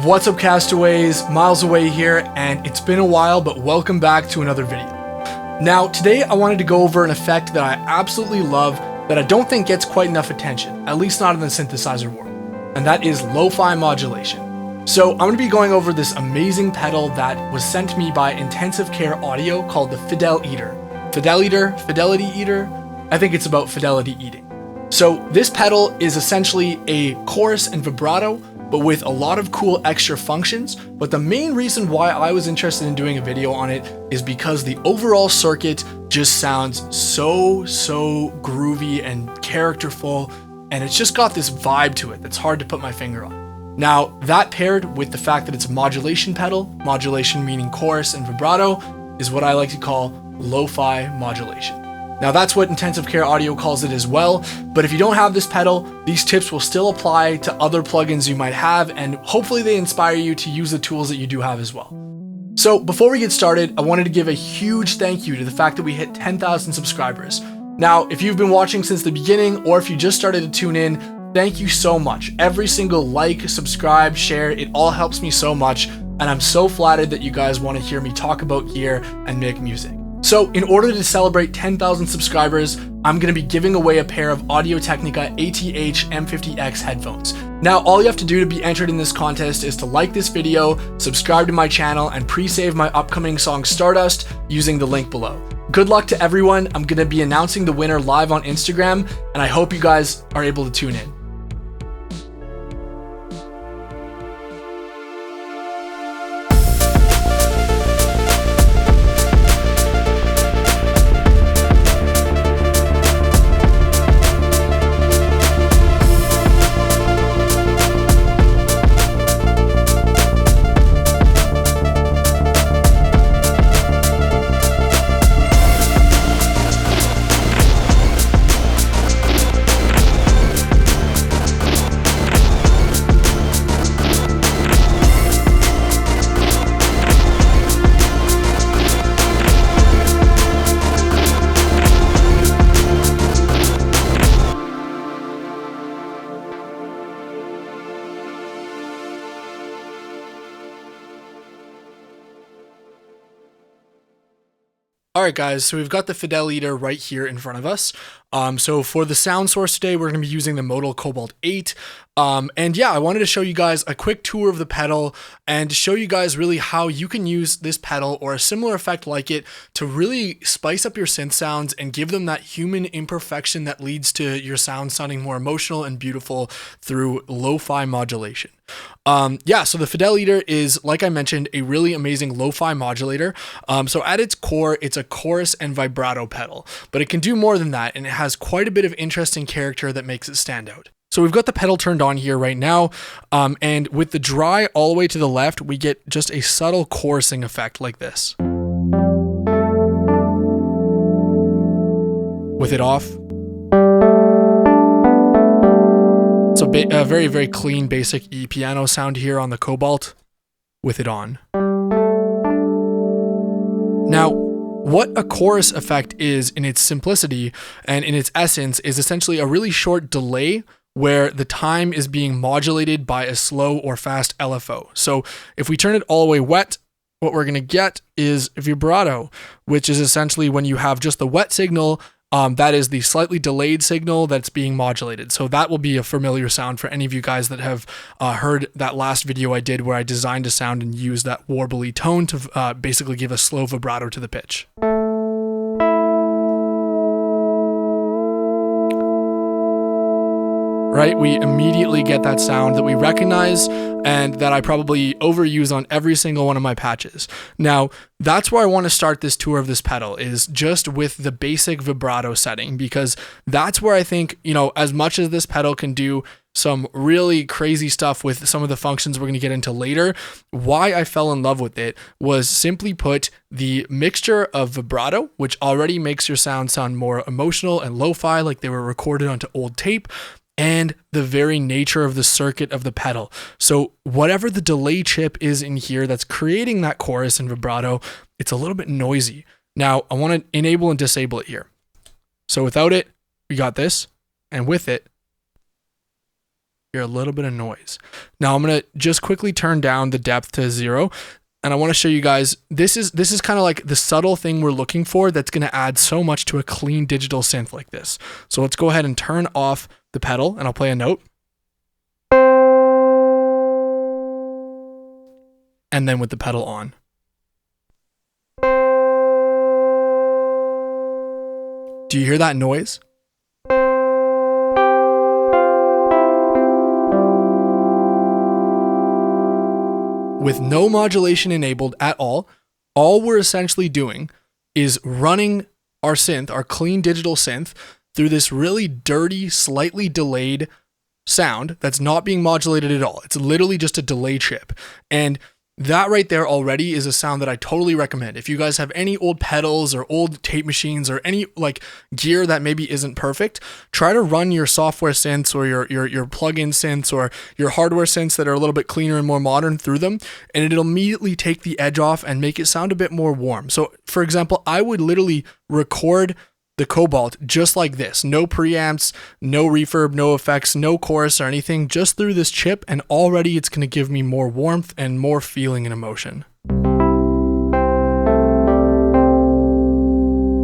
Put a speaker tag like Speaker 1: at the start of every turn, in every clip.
Speaker 1: What's up, castaways? Miles away here, and it's been a while, but welcome back to another video. Now, today I wanted to go over an effect that I absolutely love that I don't think gets quite enough attention, at least not in the synthesizer world, and that is lo-fi modulation. So I'm going to be going over this amazing pedal that was sent to me by Intensive Care Audio called the Fideleater. Fidelity Eater? I think it's about fidelity eating. So this pedal is essentially a chorus and vibrato, but with a lot of cool extra functions. But the main reason why I was interested in doing a video on it is because the overall circuit just sounds so groovy and characterful, and it's just got this vibe to it that's hard to put my finger on. Now, that paired with the fact that it's a modulation pedal, modulation meaning chorus and vibrato, is what I like to call lo-fi modulation. Now that's what Intensive Care Audio calls it as well, but if you don't have this pedal, these tips will still apply to other plugins you might have, and hopefully they inspire you to use the tools that you do have as well. So before we get started, I wanted to give a huge thank you to the fact that we hit 10,000 subscribers. Now, if you've been watching since the beginning, or if you just started to tune in, thank you so much. Every single like, subscribe, share, it all helps me so much, and I'm so flattered that you guys want to hear me talk about gear and make music. So in order to celebrate 10,000 subscribers, I'm going to be giving away a pair of Audio-Technica ATH M50X headphones. Now, all you have to do to be entered in this contest is to like this video, subscribe to my channel, and pre-save my upcoming song Stardust using the link below. Good luck to everyone. I'm going to be announcing the winner live on Instagram, and I hope you guys are able to tune in. Alright guys, so we've got the Fideleater right here in front of us. So for the sound source today, we're going to be using the Modal Cobalt 8. And yeah, I wanted to show you guys a quick tour of the pedal and show you guys really how you can use this pedal or a similar effect like it to really spice up your synth sounds and give them that human imperfection that leads to your sound sounding more emotional and beautiful through lo-fi modulation. Yeah, so the Fideleater is, like I mentioned, a really amazing lo-fi modulator. So at its core, it's a chorus and vibrato pedal, but it can do more than that, and it has quite a bit of interesting character that makes it stand out. So we've got the pedal turned on here right now, and with the dry all the way to the left, we get just a subtle chorusing effect like this. With it off, it's a very clean, basic E piano sound here on the Cobalt. With it on. Now, what a chorus effect is in its simplicity and in its essence is essentially a really short delay where the time is being modulated by a slow or fast LFO. So if we turn it all the way wet, what we're going to get is vibrato, which is essentially when you have just the wet signal, that is the slightly delayed signal that's being modulated. So that will be a familiar sound for any of you guys that have heard that last video I did where I designed a sound and used that warbly tone to basically give a slow vibrato to the pitch. Right, we immediately get that sound that we recognize and that I probably overuse on every single one of my patches. Now, that's where I want to start this tour of this pedal, is just with the basic vibrato setting, because that's where I think, you know, as much as this pedal can do some really crazy stuff with some of the functions we're going to get into later, why I fell in love with it was, simply put, the mixture of vibrato, which already makes your sound more emotional and lo-fi like they were recorded onto old tape, and the very nature of the circuit of the pedal. So whatever the delay chip is in here that's creating that chorus and vibrato, it's a little bit noisy. Now, I want to enable and disable it here. So without it, we got this, and with it, hear a little bit of noise. Now I'm gonna just quickly turn down the depth to 0. And I want to show you guys, this is kind of like the subtle thing we're looking for that's going to add so much to a clean digital synth like this. So let's go ahead and turn off the pedal and I'll play a note. And then with the pedal on. Do you hear that noise? With no modulation enabled at all we're essentially doing is running our synth, our clean digital synth, through this really dirty, slightly delayed sound that's not being modulated at all. It's literally just a delay chip. And that right there already is a sound that I totally recommend. If you guys have any old pedals or old tape machines or any like gear that maybe isn't perfect, try to run your software synths or your plug-in synths or your hardware synths that are a little bit cleaner and more modern through them, and it'll immediately take the edge off and make it sound a bit more warm. So for example, I would literally record the Cobalt just like this. No preamps, no reverb, no effects, no chorus or anything, just through this chip, and already it's going to give me more warmth and more feeling and emotion.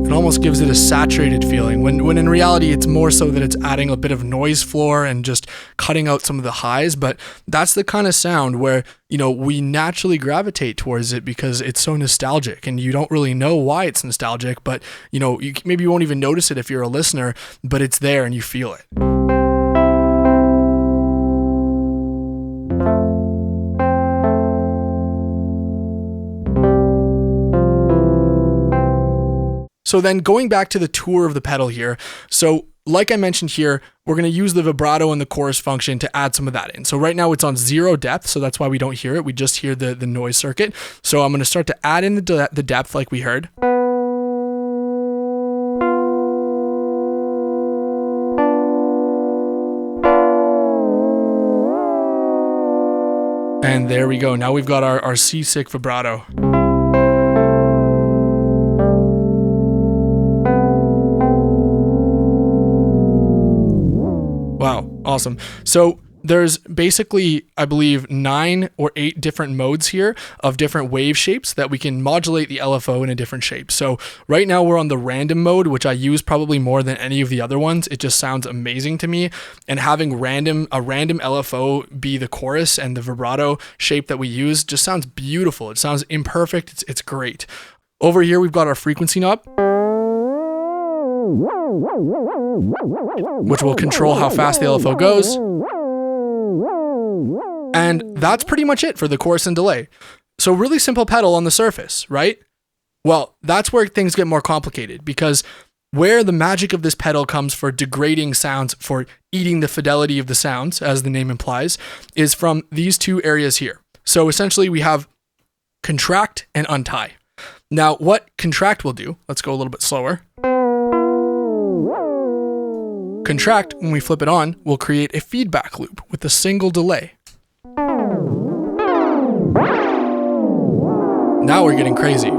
Speaker 1: It almost gives it a saturated feeling when in reality it's more so that it's adding a bit of noise floor and just cutting out some of the highs. But that's the kind of sound where, you know, we naturally gravitate towards it because it's so nostalgic and you don't really know why it's nostalgic, but you know, maybe you won't even notice it if you're a listener, but it's there and you feel it. So then going back to the tour of the pedal here, so like I mentioned here, we're going to use the vibrato and the chorus function to add some of that in. So right now it's on 0 depth, so that's why we don't hear it. We just hear the noise circuit. So I'm going to start to add in the depth like we heard. And there we go. Now we've got our seasick vibrato. Wow, awesome. So there's basically, I believe, 9 or 8 different modes here of different wave shapes that we can modulate the LFO in a different shape. So right now we're on the random mode, which I use probably more than any of the other ones. It just sounds amazing to me. And having a random LFO be the chorus and the vibrato shape that we use just sounds beautiful. It sounds imperfect. It's great. Over here, we've got our frequency knob, which will control how fast the LFO goes. And that's pretty much it for the chorus and delay. So really simple pedal on the surface, right? Well, that's where things get more complicated, because where the magic of this pedal comes for degrading sounds, for eating the fidelity of the sounds, as the name implies, is from these two areas here. So essentially we have contract and untie. Now what contract will do, let's go a little bit slower. Contract, when we flip it on, will create a feedback loop with a single delay. Now we're getting crazy.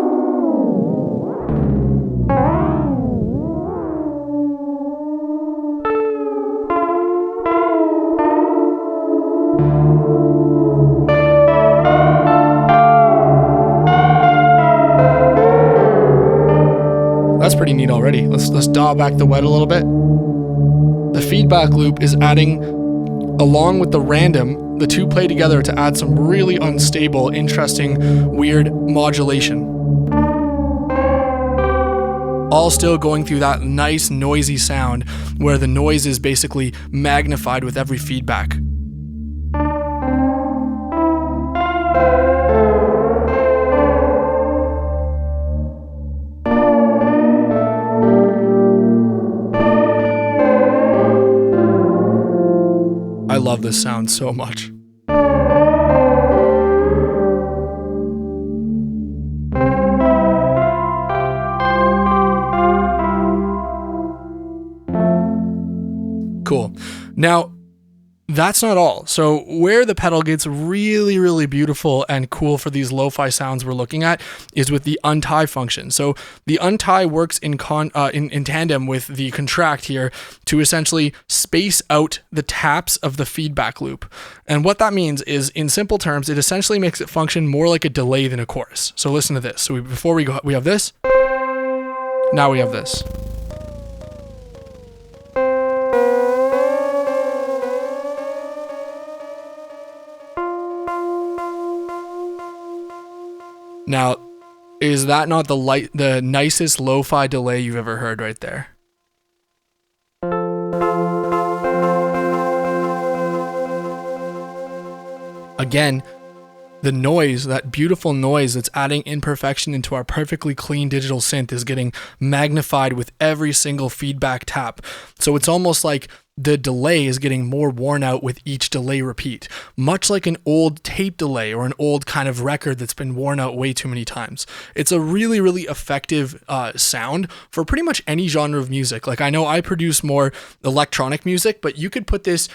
Speaker 1: That's pretty neat already. Let's dial back the wet a little bit. The feedback loop is adding, along with the random, the two play together to add some really unstable, interesting, weird modulation. All still going through that nice noisy sound where the noise is basically magnified with every feedback. I love this sound so much. Cool. Now, that's not all. So where the pedal gets really, really beautiful and cool for these lo-fi sounds we're looking at is with the untie function. So the untie works in tandem with the contract here to essentially space out the taps of the feedback loop. And what that means is, in simple terms, it essentially makes it function more like a delay than a chorus. So listen to this. So before we go, we have this. Now we have this. Now, is that not the nicest lo-fi delay you've ever heard right there? Again, the noise, that beautiful noise that's adding imperfection into our perfectly clean digital synth, is getting magnified with every single feedback tap. So it's almost like the delay is getting more worn out with each delay repeat, much like an old tape delay or an old kind of record that's been worn out way too many times. It's a really, really effective sound for pretty much any genre of music. Like, I know I produce more electronic music, but you could put this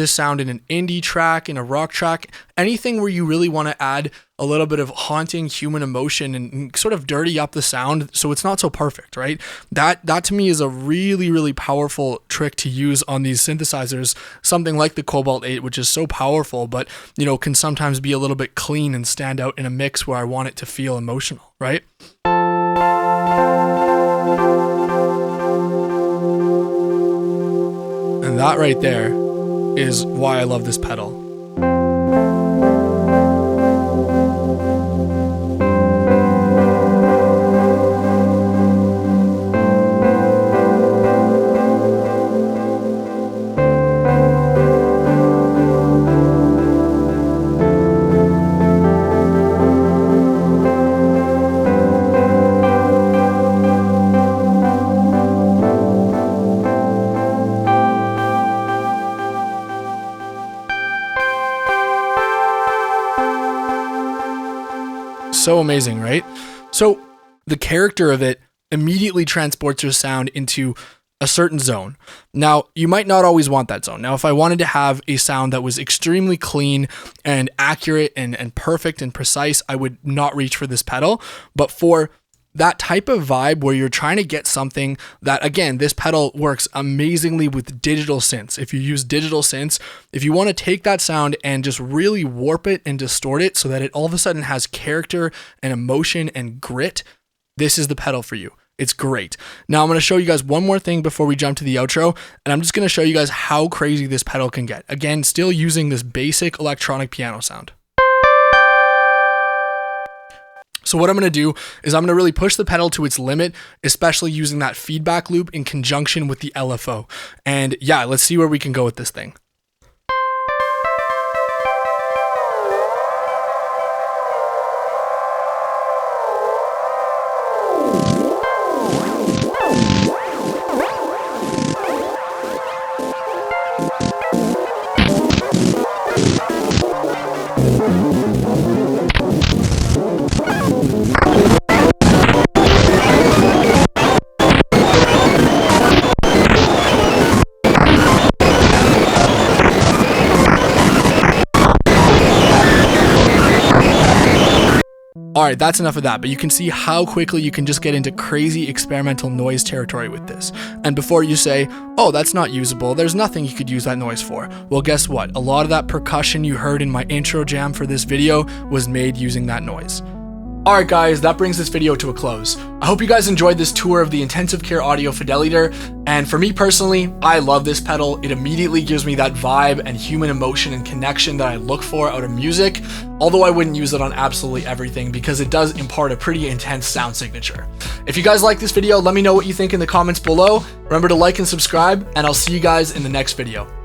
Speaker 1: sound in an indie track, in a rock track, anything where you really want to add a little bit of haunting human emotion and sort of dirty up the sound so it's not so perfect, right? That to me is a really, really powerful trick to use on these synthesizers, something like the Cobalt 8, which is so powerful, but can sometimes be a little bit clean and stand out in a mix where I want it to feel emotional, right? And that right there is why I love this pedal. So amazing, right? So the character of it immediately transports your sound into a certain zone. Now, you might not always want that zone. Now, if I wanted to have a sound that was extremely clean and accurate and perfect and precise, I would not reach for this pedal. But for that type of vibe where you're trying to get something that, again, this pedal works amazingly with digital synths. If you use digital synths, if you want to take that sound and just really warp it and distort it so that it all of a sudden has character and emotion and grit, this is the pedal for you. It's great. Now I'm going to show you guys one more thing before we jump to the outro, and I'm just going to show you guys how crazy this pedal can get. Again, still using this basic electronic piano sound. So what I'm going to do is I'm going to really push the pedal to its limit, especially using that feedback loop in conjunction with the LFO. And yeah, let's see where we can go with this thing. All right, that's enough of that, but you can see how quickly you can just get into crazy experimental noise territory with this. And before you say, oh, that's not usable, there's nothing you could use that noise for. Well, guess what? A lot of that percussion you heard in my intro jam for this video was made using that noise. Alright guys, that brings this video to a close. I hope you guys enjoyed this tour of the Intensive Care Audio Fideleater, and for me personally, I love this pedal. It immediately gives me that vibe and human emotion and connection that I look for out of music, although I wouldn't use it on absolutely everything because it does impart a pretty intense sound signature. If you guys like this video, let me know what you think in the comments below. Remember to like and subscribe, and I'll see you guys in the next video.